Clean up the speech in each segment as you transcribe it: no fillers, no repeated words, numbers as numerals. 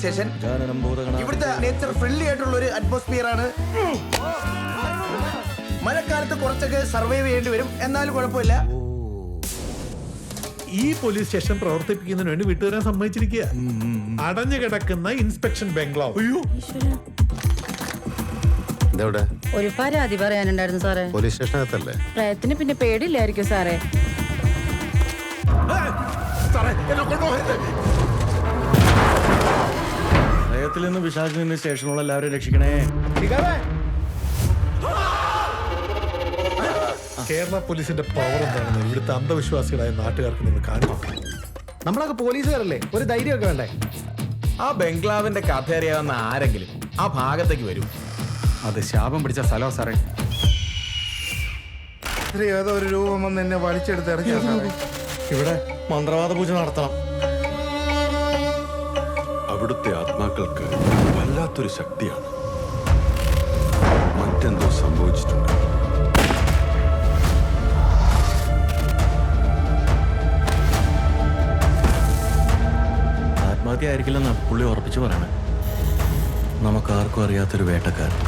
Station. ഇവിടുത്തെ nature friendly ആയിട്ടുള്ള ഒരു അറ്റ്മോസ്ഫിയർ ആണ്. മഴക്കാലത്ത് കുറച്ചൊക്കെ സർവൈവ് ചെയ്യേണ്ടി വരും, എന്നാലും കുഴപ്പമില്ല. ഈ പോലീസ് സ്റ്റേഷൻ പ്രവർത്തിപ്പിക്കുന്നതിന് വേണ്ടി വിട്ടുതരാൻ സമ്മതിച്ചിരിക്കുക. അടഞ്ഞു കിടക്കുന്ന ഇൻസ്പെക്ഷൻ ബംഗ്ലാവ്. ഒരു പരാതി പറയാനുണ്ടായിരുന്നു സാറേ. പോലീസ് സ്റ്റേഷനകത്തല്ലേ? പ്രയത്തിന് പിന്നെ പേടിയില്ലായിരിക്കും സാറേ. ഭയത്തിൽ നിന്ന് വിശാഖിൽ നിന്ന് സ്റ്റേഷനുള്ള എല്ലാവരും രക്ഷിക്കണേ. കേരള പോലീസിന്റെ പവർ എന്താണെന്ന് ഇവിടുത്തെ അന്ധവിശ്വാസികളായ നാട്ടുകാർക്ക് നിങ്ങൾ കാണും. നമ്മളൊക്കെ പോലീസുകാരല്ലേ, ഒരു ധൈര്യമൊക്കെ വേണ്ടേ? ആ ബംഗ്ലാവിന്റെ കഥ അറിയാവുന്ന ആരെങ്കിലും ആ ഭാഗത്തേക്ക് വരും. അത് ശാപം പിടിച്ച സ്ഥലോ സാറേ. ഏതോ ഒരു രൂപം വന്ന് എന്നെ വലിച്ചെടുത്ത് ഇറങ്ങിയ സാറേ. ഇവിടെ മന്ത്രവാദ പൂജ നടത്തണം. അവിടുത്തെ ആത്മാക്കൾക്ക് വല്ലാത്തൊരു ശക്തിയാണ്. മറ്റെന്തോ സംഭവിച്ചിട്ടുണ്ട്. ആത്മഹത്യ ആയിരിക്കില്ലെന്ന് പുള്ളി ഉറപ്പിച്ചു പറയണേ. നമുക്കാർക്കും അറിയാത്തൊരു വേട്ടക്കാരൻ.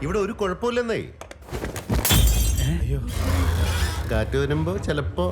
ഇവിടെ ഒരു കുഴപ്പമില്ലെന്നേ. കാറ്റ് വരുമ്പോ ചിലപ്പോ